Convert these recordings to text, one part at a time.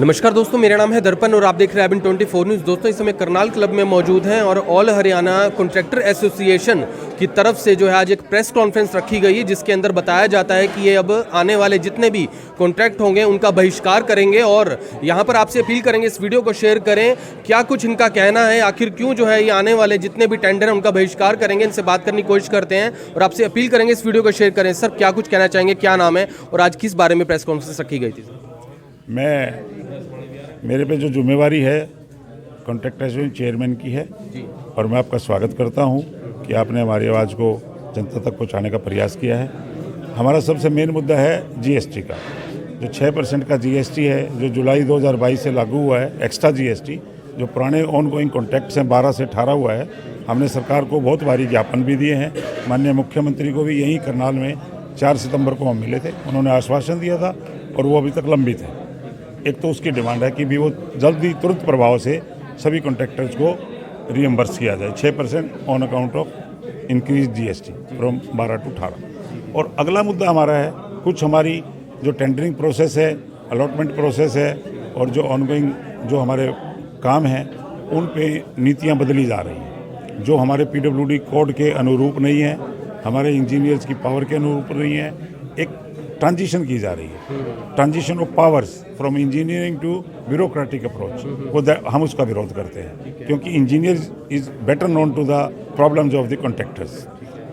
नमस्कार दोस्तों, मेरा नाम है दर्पण और आप देख रहे हैं अब 24 न्यूज़। दोस्तों इस समय करनाल क्लब में मौजूद हैं और ऑल हरियाणा कॉन्ट्रैक्टर एसोसिएशन की तरफ से जो है आज एक प्रेस कॉन्फ्रेंस रखी गई है, जिसके अंदर बताया जाता है कि ये अब आने वाले जितने भी कॉन्ट्रैक्ट होंगे उनका बहिष्कार करेंगे और यहाँ पर आपसे अपील करेंगे इस वीडियो को शेयर करें। क्या कुछ इनका कहना है, आखिर क्यों जो है ये आने वाले जितने भी टेंडर हैं उनका बहिष्कार करेंगे, इनसे बात करने की कोशिश करते हैं और आपसे अपील करेंगे इस वीडियो को शेयर करें। सर क्या कुछ कहना चाहेंगे, क्या नाम है और आज किस बारे में प्रेस कॉन्फ्रेंस रखी गई थी? मेरे पे जो जिम्मेवारी है कॉन्ट्रैक्टर एसोसिएशन चेयरमैन की है और मैं आपका स्वागत करता हूं कि आपने हमारी आवाज़ को जनता तक पहुंचाने का प्रयास किया है। हमारा सबसे मेन मुद्दा है जीएसटी का, जो 6% का जीएसटी है जो जुलाई 2022 से लागू हुआ है। एक्स्ट्रा जीएसटी जो पुराने ऑन गोइंग कॉन्ट्रैक्ट्स हैं 12 से 18 हुआ है। हमने सरकार को बहुत भारी ज्ञापन भी दिए हैं। माननीय मुख्यमंत्री को भी यहीं करनाल में 4 सितंबर को हम मिले थे, उन्होंने आश्वासन दिया था और वो अभी तक लंबित है। एक तो उसकी डिमांड है कि भी वो जल्दी तुरंत प्रभाव से सभी कॉन्ट्रैक्टर्स को रीएम्बर्स किया जाए 6% on account of increase GST from 12 to 18। और अगला मुद्दा हमारा है कुछ हमारी जो टेंडरिंग प्रोसेस है, अलॉटमेंट प्रोसेस है और जो ऑनगोइंग जो हमारे काम हैं उन पे नीतियां बदली जा रही हैं जो हमारे पीडब्ल्यूडी कोड के अनुरूप नहीं है, हमारे इंजीनियर्स की पावर के अनुरूप नहीं है। एक ट्रांजिशन की जा रही है, transition of powers from engineering to bureaucratic approach, वो हम उसका विरोध करते हैं क्योंकि engineer is better known to the problems of the contractors,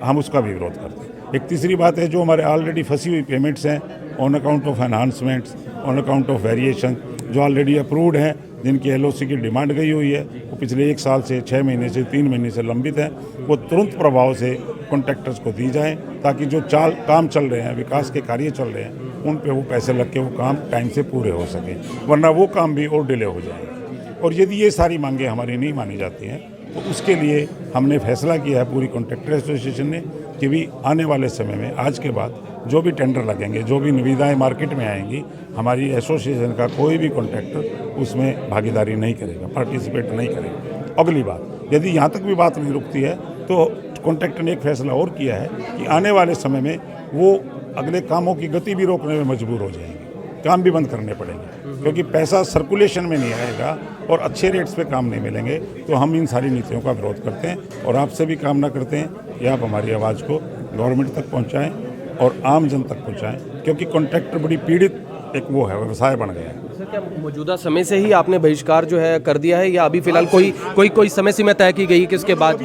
हम उसका भी विरोध करते हैं। एक तीसरी बात है जो हमारे ऑलरेडी फंसी हुई पेमेंट्स हैं on account of enhancements, on account of variation जो ऑलरेडी अप्रूव्ड हैं, जिनकी एलओसी की डिमांड गई हुई है, वो पिछले 1 साल से 6 महीने से 3 महीने से लंबित हैं, वो तुरंत प्रभाव से कॉन्ट्रैक्टर्स को दी जाएं ताकि जो काम चल रहे हैं, विकास के कार्य चल रहे हैं, उन पे वो पैसे लग के वो काम टाइम से पूरे हो सकें, वरना वो काम भी और डिले हो जाएंगे। और यदि ये सारी मांगें हमारी नहीं मानी जाती हैं तो उसके लिए हमने फैसला किया है पूरी कॉन्ट्रैक्टर एसोसिएशन ने कि भी आने वाले समय में आज के बाद जो भी टेंडर लगेंगे, जो भी निविदाएं मार्केट में आएंगी, हमारी एसोसिएशन का कोई भी कॉन्ट्रैक्टर उसमें भागीदारी नहीं करेगा, पार्टिसिपेट नहीं करेगा। अगली बात, यदि यहाँ तक भी बात नहीं रुकती है तो कॉन्ट्रैक्टर ने एक फैसला और किया है कि आने वाले समय में वो अगले कामों की गति भी रोकने में मजबूर हो जाएंगे, काम भी बंद करने पड़ेंगे क्योंकि पैसा सर्कुलेशन में नहीं आएगा और अच्छे रेट्स पे काम नहीं मिलेंगे। तो हम इन सारी नीतियों का विरोध करते हैं और आपसे भी कामना करते हैं कि आप हमारी आवाज़ को गवर्नमेंट तक पहुंचाएं और आम जन तक पहुंचाएं क्योंकि कॉन्ट्रैक्टर बड़ी पीड़ित एक वो है, व्यवसाय बन गया है। सर क्या मौजूदा समय से ही आपने बहिष्कार जो है कर दिया है या अभी फिलहाल कोई समय सीमा तय की गई किसके बाद?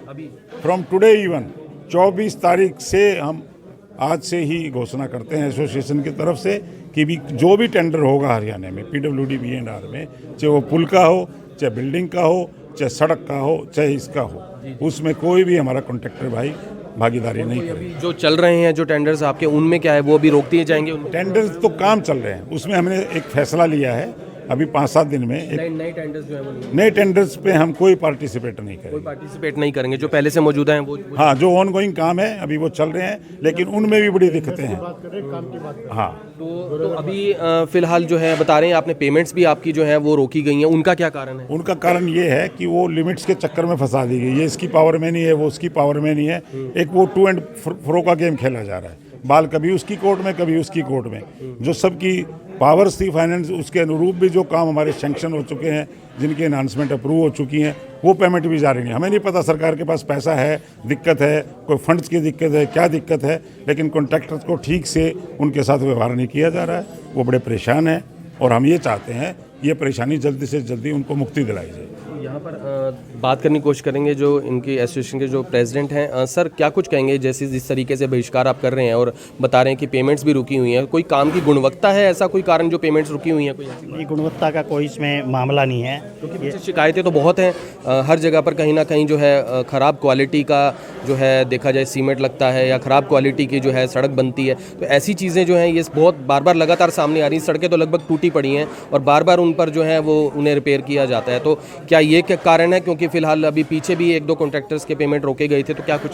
अभी फ्रॉम टुडे इवन 24 तारीख से हम आज से ही घोषणा करते हैं एसोसिएशन की तरफ से कि भी जो भी टेंडर होगा हरियाणा में पीडब्ल्यूडी B&R में, चाहे वो पुल का हो, चाहे बिल्डिंग का हो, चाहे सड़क का हो, चाहे इसका हो, उसमें कोई भी हमारा कॉन्ट्रैक्टर भाई भागीदारी नहीं करेगा। जो चल रहे हैं जो टेंडर्स आपके, उनमें क्या है वो भी रोक दिए जाएंगे? टेंडर्स तो काम चल रहे हैं, उसमें हमने एक फैसला लिया है अभी 5-7 दिन में नए टेंडर्स जो है वो नए टेंडर्स पे हम कोई पार्टिसिपेट नहीं करेंगे, जो पहले से मौजूदा हैं वो हाँ, जो ऑन गोइंग काम है अभी वो चल रहे हैं लेकिन उनमें भी बड़ी दिक्कतें हैं। हाँ, तो अभी फिलहाल जो है बता रहे हैं आपने पेमेंट्स भी आपकी जो है वो रोकी गई हैं, उनका क्या कारण है? उनका कारण ये है कि वो लिमिट्स के चक्कर में फंसा दी गई, ये इसकी पावर में नहीं है, वो उसकी पावर में नहीं है। एक वो टू एंड फ्रो का गेम खेला जा रहा है, बाल कभी उसकी कोर्ट में कभी उसकी कोर्ट में। जो सबकी पावर्स थी फाइनेंस उसके अनुरूप भी जो काम हमारे सैंक्शन हो चुके हैं, जिनकी एनहांसमेंट अप्रूव हो चुकी हैं, वो पेमेंट भी जारी नहीं। हमें नहीं पता सरकार के पास पैसा है, दिक्कत है, कोई फंड्स की दिक्कत है, क्या दिक्कत है, लेकिन कॉन्ट्रैक्टर्स को ठीक से उनके साथ व्यवहार नहीं किया जा रहा है। वो बड़े परेशान हैं और हम ये चाहते हैं ये परेशानी जल्दी से जल्दी उनको मुक्ति दिलाई जाए। यहाँ पर बात करने की कोशिश करेंगे जो इनकी एसोसिएशन के जो प्रेसिडेंट हैं। सर क्या कुछ कहेंगे, जैसे जिस तरीके से बहिष्कार आप कर रहे हैं और बता रहे हैं कि पेमेंट्स भी रुकी हुई हैं, कोई काम की गुणवत्ता है, ऐसा कोई कारण जो पेमेंट्स रुकी हुई हैं? कोई गुणवत्ता का कोई इसमें मामला नहीं है क्योंकि शिकायतें तो बहुत हैं हर जगह पर, कहीं ना कहीं जो है ख़राब क्वालिटी का जो है देखा जाए सीमेंट लगता है या ख़राब क्वालिटी की जो है सड़क बनती है, तो ऐसी चीज़ें जो हैं ये बहुत बार बार लगातार सामने आ रही हैं। सड़कें तो लगभग टूटी पड़ी हैं और बार बार उन पर जो है वो उन्हें रिपेयर किया जाता है, तो क्या ये क्या कारण है? क्योंकि फिलहाल अभी पीछे भी 1-2 कॉन्ट्रैक्टर्स के पेमेंट रोके गए थे, तो क्या कुछ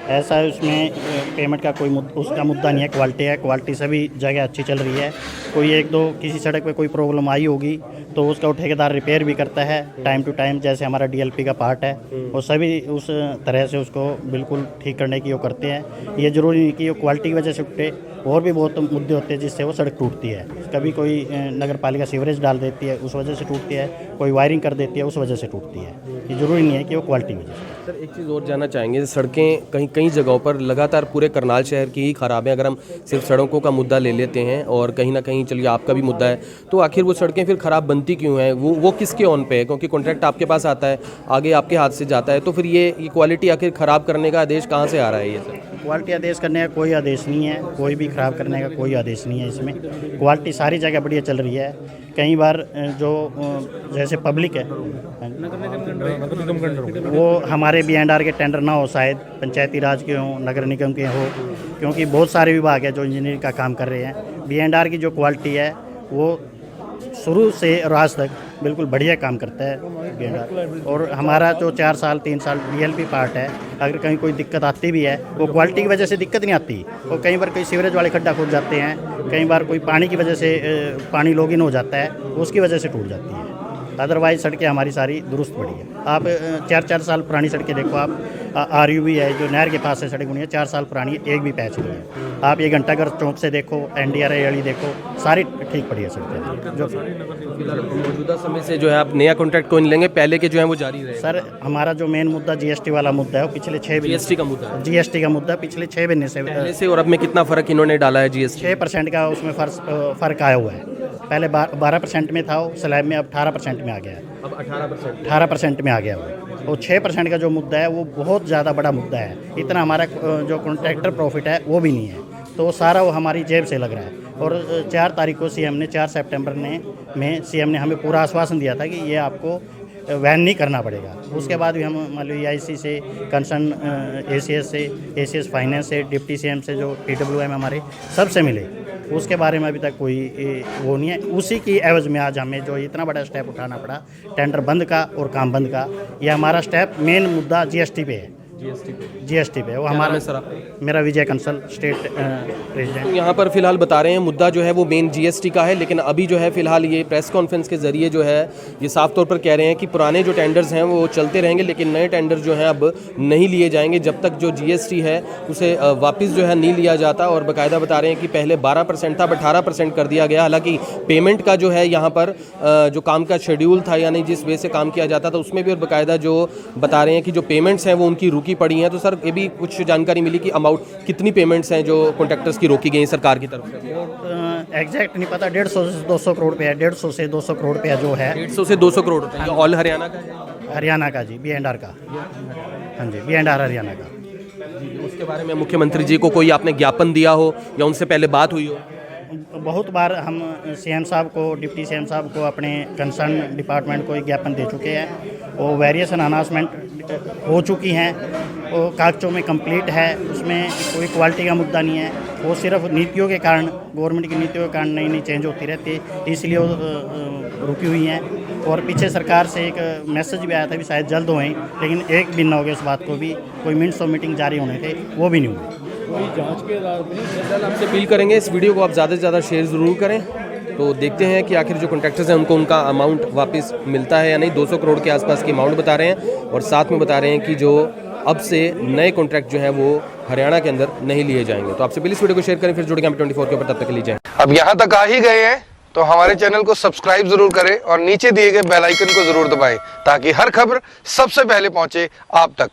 ऐसा है उसमें पेमेंट का कोई उसका मुद्दा नहीं है, क्वालिटी है, क्वालिटी सभी जगह अच्छी चल रही है। कोई 1-2 किसी सड़क पे कोई प्रॉब्लम आई होगी तो उसका वो ठेकेदार रिपेयर भी करता है टाइम टू टाइम, जैसे हमारा डीएलपी का पार्ट है वो सभी उस तरह से उसको बिल्कुल ठीक करने की वो करते हैं। ये ज़रूरी नहीं कि वो क्वालिटी की वजह से टूटे, और भी बहुत मुद्दे होते हैं जिससे वो सड़क टूटती है। कभी कोई नगर पालिका सीवरेज डाल देती है उस वजह से टूटती है, कोई वायरिंग कर देती है उस वजह से टूटती है। ये ज़रूरी नहीं है कि वो क्वालिटी की वजह से। सर एक चीज़ और जानना चाहेंगे, सड़कें कहीं कई जगहों पर लगातार पूरे करनाल शहर की ही खराब है। अगर हम सिर्फ सड़कों का मुद्दा ले लेते हैं और कहीं ना कहीं चलिए आपका भी मुद्दा है, तो आखिर वो सड़कें फिर ख़राब बनती क्यों हैं? वो किसके ऑन पे है? क्योंकि कॉन्ट्रैक्ट आपके पास आता है, आगे आपके हाथ से जाता है, तो फिर ये क्वालिटी आखिर ख़राब करने का आदेश कहाँ से आ रहा है? ये सर क्वालिटी आदेश करने का कोई आदेश नहीं है, कोई भी ख़राब करने का कोई आदेश नहीं है। इसमें क्वालिटी सारी जगह बढ़िया चल रही है। कई बार जो जैसे पब्लिक है वो हमारे B&R के टेंडर ना हो, शायद पंचायती राज के हों, नगर निगम के हो, क्योंकि बहुत सारे विभाग है जो इंजीनियरिंग का काम कर रहे हैं। B&R की जो क्वालिटी है वो शुरू से और आज तक बिल्कुल बढ़िया काम करता है B&R। और हमारा जो 4 साल 3 साल DLP पार्ट है, अगर कहीं कोई दिक्कत आती भी है वो क्वालिटी की वजह से दिक्कत नहीं आती। और कई बार कई सीवरेज वाले खड्डा खोद जाते हैं, कई बार कोई पानी की वजह से पानी लॉगिन हो जाता है, उसकी वजह से टूट जाती है। अदरवाइज सड़कें हमारी सारी दुरुस्त पड़ी है। आप 4-4 साल पुरानी सड़कें देखो, आप RUB है जो नहर के पास से सड़क बनी है, 4 साल पुरानी है, एक भी पैच नहीं है। आप ये घंटाघर चौक से देखो, NDRI वाली देखो, सारी ठीक पड़ी है सड़कें। जो मौजूदा समय से जो है आप नया कॉन्ट्रैक्ट कोई नहीं लेंगे, पहले के जो है वो जारी रहे? सर हमारा जो मेन मुद्दा GST वाला मुद्दा है वो पिछले 6 महीने GST का मुद्दा है। GST का मुद्दा पिछले 6 महीने से पहले से और अब में कितना फ़र्क इन्होंने डाला है GST? 6% का उसमें फ़र्क आया हुआ है। पहले 12% में था वो स्लैब में, अब 18% में आ गया है। अब 18%। 18% में आ गया वो। और 6% का जो मुद्दा है वो बहुत ज़्यादा बड़ा मुद्दा है। इतना हमारा जो कॉन्ट्रैक्टर प्रॉफिट है वो भी नहीं है, तो वो सारा वो हमारी जेब से लग रहा है। और 4 तारीख को CM ने 4 सितंबर में CM ने हमें पूरा आश्वासन दिया था कि ये आपको वैन नहीं करना पड़ेगा। उसके बाद भी हम मान लो EIC से, कंसर्न ACS से, ACS फाइनेंस से, डिप्टी CM से, जो TWM हमारे सबसे मिले, उसके बारे में अभी तक कोई वो नहीं है। उसी की एवज में आज हमें जो इतना बड़ा स्टेप उठाना पड़ा टेंडर बंद का और काम बंद का। ये हमारा स्टेप मेन मुद्दा GST पे है। GST पे वो हमारा सर मेरा विजय कंसल स्टेट प्रेसिडेंट। तो यहाँ पर फिलहाल बता रहे हैं मुद्दा जो है वो मेन GST का है, लेकिन अभी जो है फिलहाल ये प्रेस कॉन्फ्रेंस के जरिए जो है ये साफ तौर पर कह रहे हैं कि पुराने जो टेंडर्स हैं वो चलते रहेंगे, लेकिन नए टेंडर जो हैं अब नहीं लिए जाएंगे जब तक जो GST है उसे वापस जो है नहीं लिया जाता। और बाकायदा बता रहे हैं कि पहले 12% था, अब 18% कर दिया गया। हालांकि पेमेंट का जो है यहाँ पर जो काम का शेड्यूल था, यानी जिस वे से काम किया जाता था उसमें भी, और बाकायदा जो बता रहे हैं कि जो पेमेंट्स हैं वो उनकी रुकी पड़ी हैं। तो सर ये भी कुछ जानकारी मिली कि अमाउंट कितनी पेमेंट्स हैं जो कॉन्ट्रैक्टर्स की रोकी गई सरकार की तरफ से? एग्जैक्ट नहीं पता, 150 से 200 करोड़ रुपया, 150 से 200 करोड़ रुपया जो है। 150 से 200 करोड़ रुपए ये ऑल हरियाणा का है? हरियाणा का जी, B&R का। हाँ जी, B&R हरियाणा का। उसके बारे में मुख्यमंत्री जी को कोई आपने ज्ञापन दिया हो या उनसे पहले बात हुई हो? बहुत बार हम CM साहब को, डिप्टी CM साहब को, अपने कंसर्न डिपार्टमेंट को ज्ञापन दे चुके हैं। वो वेरिएशन अनाउंसमेंट हो चुकी हैं, वो कागजों में कंप्लीट है, उसमें कोई क्वालिटी का मुद्दा नहीं है। वो सिर्फ नीतियों के कारण, गवर्नमेंट की नीतियों के कारण नई नई चेंज होती रहती है, इसलिए वो रुकी हुई हैं। और पीछे सरकार से एक मैसेज भी आया था भी शायद जल्द होएं, लेकिन एक दिन न हो गया उस बात को भी। कोई मिनट्स ऑफ मीटिंग जारी होने थे, वो भी नहीं हुए। आपसे अपील करेंगे इस वीडियो को आप ज़्यादा से ज़्यादा शेयर ज़रूर करें, तो देखते हैं कि आखिर जो कॉन्ट्रैक्टर्स हैं उनको उनका अमाउंट वापस मिलता है या नहीं। 200 करोड़ के आसपास की अमाउंट बता रहे हैं, और साथ में बता रहे हैं कि जो अब से नए कॉन्ट्रैक्ट जो है वो हरियाणा के अंदर नहीं लिए जाएंगे। तो आपसे प्लीज़ वीडियो को शेयर करें, फिर जुड़ेंगे 24 के ऊपर, तब तक लीजिए। अब यहाँ तक आ ही गए हैं तो हमारे चैनल को सब्सक्राइब जरूर करें और नीचे दिए गए बेल आइकन को जरूर दबाएं, ताकि हर खबर सबसे पहले पहुंचे आप तक।